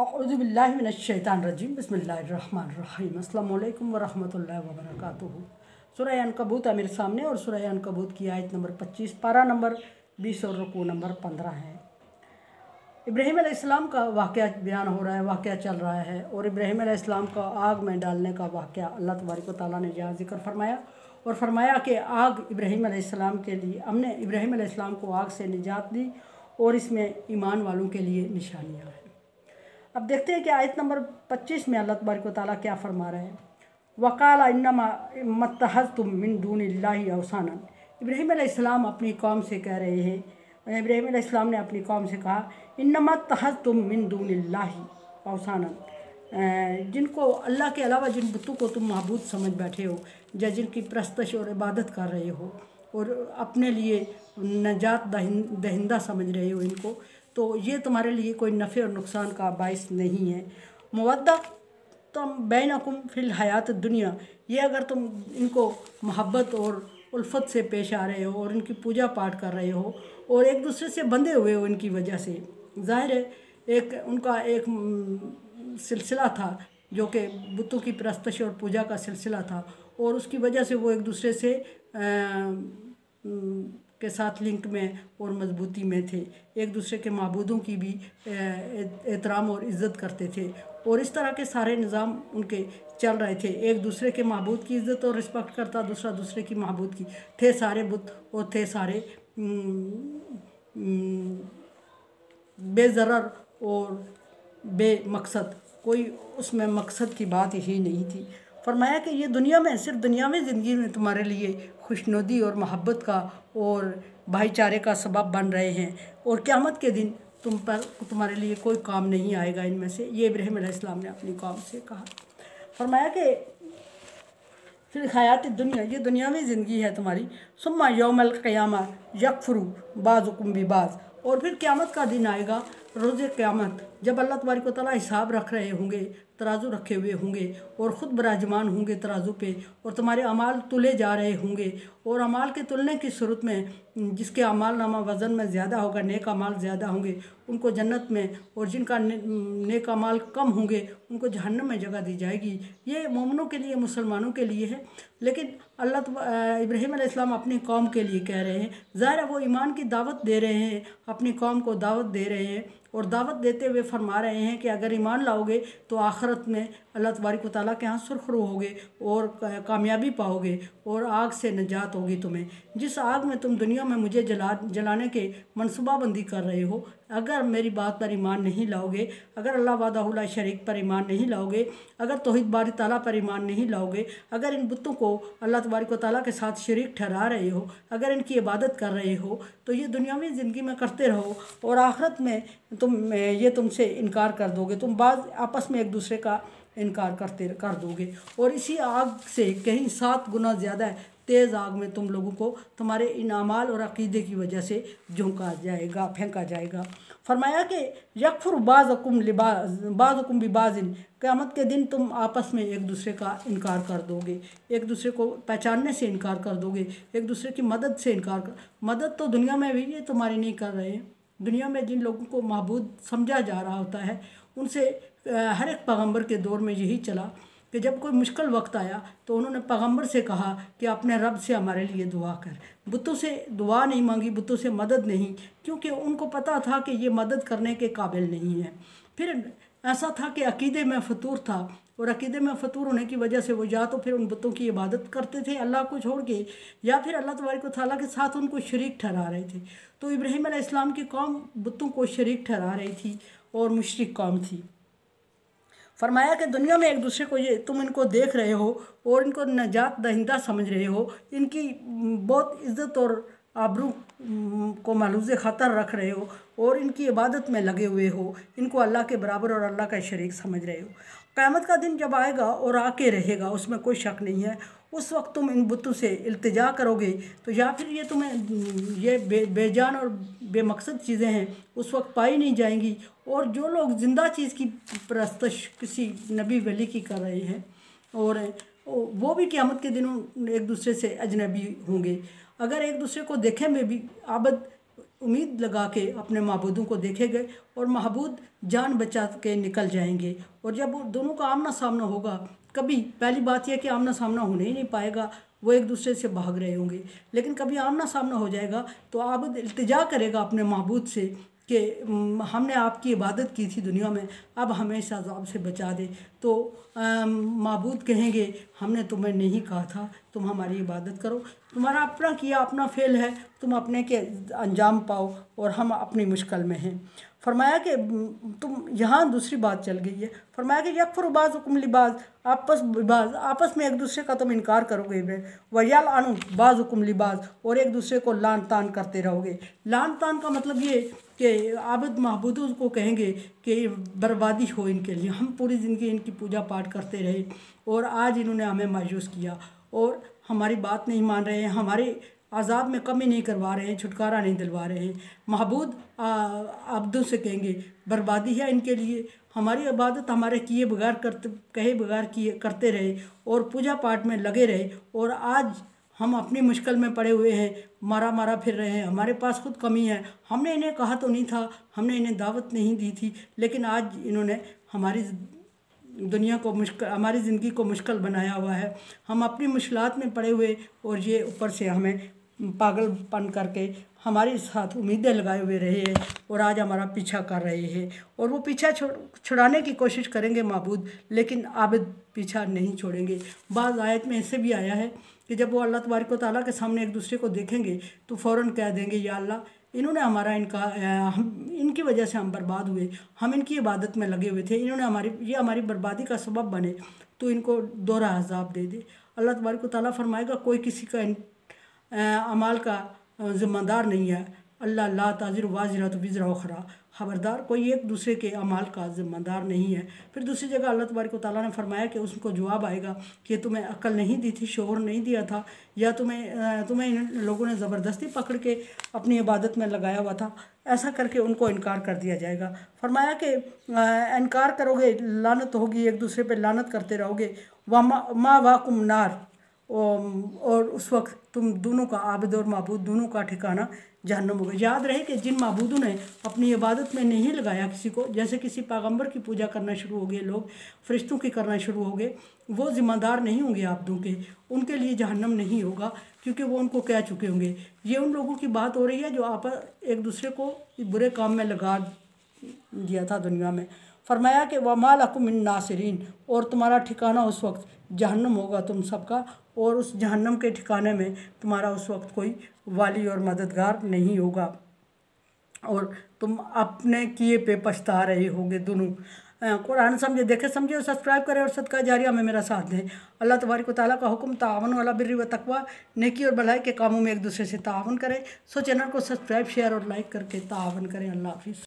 औज़ुबिल्लाहि मिनश्शैतानिर्रजीम बिस्मिल्लाहिर्रहमानिर्रहीम अस्सलामु अलैकुम वरहमतुल्लाहि वबरकातुहू। सूरह अनकबूत है मेरे सामने और सूरह अनकबूत की आयत नंबर 25, पारा नंबर 20 और रुकू नंबर 15 है। इब्राहीम अलैहिस्सलाम का वाक़या बयान हो रहा है, वाक़या चल रहा है और इब्राहीम अलैहिस्सलाम का आग में डालने का वाक़या अल्लाह तबारक व तआला ने यहाँ जिक्र फरमाया और फरमाया कि आग इब्राहीम अलैहिस्सलाम के लिए, हमने इब्राहीम अलैहिस्सलाम को आग से निजात दी और इसमें ईमान वालों के लिए निशानियाँ हैं। अब देखते हैं कि आयत नंबर 25 में अल्लाह तबारक व तआला क्या फरमा रहे हैं। वक़ाल इन्नमा मत्तहज़्तुम मिन दूनिल्लाहि अवसानन। इब्राहीम अलैहिस्सलाम अपनी कौम से कह रहे हैं, इब्राहीम अलैहिस्सलाम ने अपनी कौम से कहा इन्नमा तहज़्तुम मिन दूनिल्लाहि अवसानन, जिनको अल्लाह के अलावा जिन बुतों को तुम माबूद समझ बैठे हो या जिनकी परस्तश और इबादत कर रहे हो और अपने लिए नजात दहिंदा समझ रहे हो इनको, तो ये तुम्हारे लिए कोई नफ़े और नुकसान का बाइस नहीं है। मवद्दा तुम बैनकुम फिल हयात दुनिया, ये अगर तुम इनको मोहब्बत और उल्फत से पेश आ रहे हो और इनकी पूजा पाठ कर रहे हो और एक दूसरे से बंधे हुए हो इनकी वजह से, ज़ाहिर है एक उनका एक सिलसिला था जो कि बुतों की परस्तश और पूजा का सिलसिला था और उसकी वजह से वो एक दूसरे से के साथ लिंक में और मजबूती में थे, एक दूसरे के माबूदों की भी एहतराम और इज़्ज़त करते थे और इस तरह के सारे निज़ाम उनके चल रहे थे। एक दूसरे के माबूद की इज़्ज़त और रिस्पेक्ट करता, दूसरा दूसरे की माबूद की, थे सारे बुत और थे सारे बेज़रर और बेमकसद, कोई उसमें मकसद की बात ही नहीं थी। फरमाया कि ये दुनिया में, सिर्फ दुनियावी ज़िंदगी में तुम्हारे लिए खुशनुदी और मोहब्बत का और भाईचारे का सबब बन रहे हैं और क़यामत के दिन तुम्हारे लिए कोई काम नहीं आएगा इनमें से। ये इब्राहीम अलैहिस्सलाम ने अपनी कौम से कहा। फरमाया कि फिर हयात दुनिया, ये दुनियावी ज़िंदगी है तुम्हारी, सुम्मा यौमल क़यामा यकफुरु बाज़ुकुम बिबाज़, और फिर क़यामत का दिन आएगा, रोज़े क़यामत, जब अल्लाह तबारक व तआला हिसाब रख रहे होंगे, तराजू रखे हुए होंगे और ख़ुद बराजमान होंगे तराजू पे और तुम्हारे अमाल तुले जा रहे होंगे और अमाल के तुलने की सूरत में जिसके अमाल नामा वज़न में ज़्यादा होगा, नेक अमाल ज़्यादा होंगे उनको जन्नत में और जिनका नेक अमाल कम होंगे उनको जहन्नम में जगह दी जाएगी। ये मोमिनों के लिए, मुसलमानों के लिए है, लेकिन इब्राहीम अलैहिस्सलाम अपनी कौम के लिए कह रहे हैं। ज़ाहिर है वो ईमान की दावत दे रहे हैं, अपनी कौम को दावत दे रहे हैं और दावत देते हुए फरमा रहे हैं कि अगर ईमान लाओगे तो आखिरत में अल्लाह तबारक व तआला के यहाँ सुरखरू होगे और कामयाबी पाओगे और आग से निजात होगी तुम्हें। जिस आग में तुम दुनिया में मुझे जलाने के मनसूबाबंदी कर रहे हो, अगर मेरी बात पर ईमान नहीं लाओगे, अगर अल्लाह वाहदहू ला शरीक पर ईमान नहीं लाओगे, अगर तौहीद बारी ताला पर ईमान नहीं लाओगे, अगर इन बुतों को अल्लाह तबारक व तआला के साथ शरीक ठहरा रहे हो, अगर इनकी इबादत कर रहे हो, तो ये दुनियावी ज़िंदगी में करते रहो और आखिरत में तुमसे इनकार कर दोगे, तुम बाज़ आपस में एक दूसरे का इनकार कर दोगे और इसी आग से कहीं 7 गुना ज़्यादा तेज़ आग में तुम लोगों को तुम्हारे इन अमाल और अक़ीदे की वजह से झोंका जाएगा, फेंका जाएगा। फरमाया कि यकफुर बाज़ुकुम बिबाज़िन, क़यामत के दिन तुम आपस में एक दूसरे का इनकार कर दोगे, एक दूसरे को पहचानने से इनकार कर दोगे, एक दूसरे की मदद से मदद तो दुनिया में भी ये तुम्हारी नहीं कर रहे हैं। दुनिया में जिन लोगों को माबूद समझा जा रहा होता है उनसे हर एक पैगंबर के दौर में यही चला कि जब कोई मुश्किल वक्त आया तो उन्होंने पैगंबर से कहा कि अपने रब से हमारे लिए दुआ कर। बुतों से दुआ नहीं मांगी, बुतों से मदद नहीं, क्योंकि उनको पता था कि ये मदद करने के काबिल नहीं है। फिर ऐसा था कि अकीदे में फतूर था और अकीदे में फतूर होने की वजह से वो या तो फिर उन बुतों की इबादत करते थे अल्लाह को छोड़ के, या फिर अल्लाह तबारक व तआला के साथ उनको शरीक ठहरा रहे थे। तो इब्राहीम अलैहिस्सलाम की कौम बुतों को शरीक ठहरा रही थी और मुशरिक कौम थी। फरमाया कि दुनिया में एक दूसरे को ये तुम इनको देख रहे हो और इनको नजात दहिंदा समझ रहे हो, इनकी बहुत इज़्ज़त और आबरू को मालूज़ ख़तर रख रहे हो और इनकी इबादत में लगे हुए हो, इनको अल्लाह के बराबर और अल्लाह का शरीक समझ रहे हो। क़यामत का दिन जब आएगा और आके रहेगा, उसमें कोई शक नहीं है, उस वक्त तुम इन बुतों से इल्तिजा करोगे तो या फिर ये तुम्हें ये बेजान और बेमकसद चीज़ें हैं उस वक्त पाई नहीं जाएंगी और जो लोग ज़िंदा चीज़ की परस्तश किसी नबी वली की कर रहे हैं और वो भी क़यामत के दिनों एक दूसरे से अजनबी होंगे। अगर एक दूसरे को देखें में भी आबद उम्मीद लगा के अपने माबूदों को देखेंगे और महबूद जान बचा के निकल जाएंगे। और जब वो दोनों का आमना सामना होगा, कभी पहली बात यह कि आमना सामना होने ही नहीं पाएगा, वो एक दूसरे से भाग रहे होंगे। लेकिन कभी आमना सामना हो जाएगा तो आबद इल्तिजा करेगा अपने महबूद से कि हमने आपकी इबादत की थी दुनिया में, अब हमें इस अज़ाब से बचा दे। तो माबूद कहेंगे हमने तुम्हें नहीं कहा था तुम हमारी इबादत करो, तुम्हारा अपना किया अपना फेल है, तुम अपने के अंजाम पाओ और हम अपनी मुश्किल में हैं। फरमाया कि तुम यहाँ दूसरी बात चल गई है। फरमाया कि यकफुर बाज़ुकुम लिबाज़, आपस में एक दूसरे का तुम इनकार करोगे, वयल अनु बाज़ुकुम लिबाज़, और एक दूसरे को लान तान करते रहोगे। लान तान का मतलब ये कि आबिद महबूदों को कहेंगे कि बर्बादी हो इनके लिए, हम पूरी ज़िंदगी इनकी पूजा पाठ करते रहे और आज इन्होंने हमें मायूस किया और हमारी बात नहीं मान रहे हैं, हमारे आज़ाब में कमी नहीं करवा रहे हैं, छुटकारा नहीं दिलवा रहे हैं। महबूद अब्दों से कहेंगे बर्बादी है इनके लिए, हमारी इबादत हमारे किए बगैर कहे बगैर किए करते रहे और पूजा पाठ में लगे रहे और आज हम अपनी मुश्किल में पड़े हुए हैं, मारा मारा फिर रहे हैं, हमारे पास खुद कमी है, हमने इन्हें कहा तो नहीं था, हमने इन्हें दावत नहीं दी थी, लेकिन आज इन्होंने हमारी दुनिया को मुश्किल, हमारी ज़िंदगी को मुश्किल बनाया हुआ है, हम अपनी मुश्किलात में पड़े हुए और ये ऊपर से हमें पागलपन करके हमारे साथ उम्मीदें लगाए हुए रहे हैं और आज हमारा पीछा कर रहे हैं और वो पीछा छुड़ाने की कोशिश करेंगे माबूद, लेकिन आबिद पीछा नहीं छोड़ेंगे। बाज़ आयत में ऐसे भी आया है कि जब वो अल्लाह तबारक व तआला के सामने एक दूसरे को देखेंगे तो फ़ौरन कह देंगे या अल्लाह, इन्होंने हमारा हम इनकी वजह से हम बर्बाद हुए, हम इनकी इबादत में लगे हुए थे, इन्होंने हमारी बर्बादी का सबब बने, तो इनको दोहरा अज़ाब दे दे। अल्लाह तबारक व तआला फरमाएगा कोई किसी का अमाल का ज़िम्मेदार नहीं है। अल्लाह ला ताज़िर वाज़िरतु विज़रा उख़रा, ख़बरदार कोई एक दूसरे के अमाल का ज़िम्मेदार नहीं है। फिर दूसरी जगह अल्लाह तबारक व तआला ने फरमाया कि उसको जवाब आएगा कि तुम्हें अक्ल नहीं दी थी, शऊर नहीं दिया था, या तुम्हें इन लोगों ने ज़बरदस्ती पकड़ के अपनी इबादत में लगाया हुआ था, ऐसा करके उनको इनकार कर दिया जाएगा। फरमाया कि इनकार करोगे लानत होगी, एक दूसरे पर लानत करते रहोगे। मा वाकुम नार, और उस वक्त तुम दोनों का, आबिद और माबूद दोनों का ठिकाना जहन्नम होगा। याद रहे कि जिन माबूदों ने अपनी इबादत में नहीं लगाया किसी को, जैसे किसी पैगंबर की पूजा करना शुरू हो गए लोग, फरिश्तों की करना शुरू हो गए, वो ज़िम्मेदार नहीं होंगे आबिदों के, उनके लिए जहन्नम नहीं होगा क्योंकि वो उनको कह चुके होंगे। ये उन लोगों की बात हो रही है जो आप एक दूसरे को बुरे काम में लगा दिया था दुनिया में। फरमाया कि वमा लकुम मिन नासिरीन, और तुम्हारा ठिकाना उस वक्त जहन्नम होगा तुम सबका, और उस जहन्नम के ठिकाने में तुम्हारा उस वक्त कोई वाली और मददगार नहीं होगा और तुम अपने किए पे पछता रहे होगे दोनों। कुरान समझे, देखे समझे और सब्सक्राइब करें और सदका जारिया में मेरा साथ दें। अल्लाह तबारक व तआला का हुक्म ताअवनु अला बिर्रि व तक़वा, नेकी और भलाई के कामों में एक दूसरे से ताअवुन करें। सो चैनल को सब्सक्राइब, शेयर और लाइक करके ताअवुन करें। अल्लाह हाफ़िज़।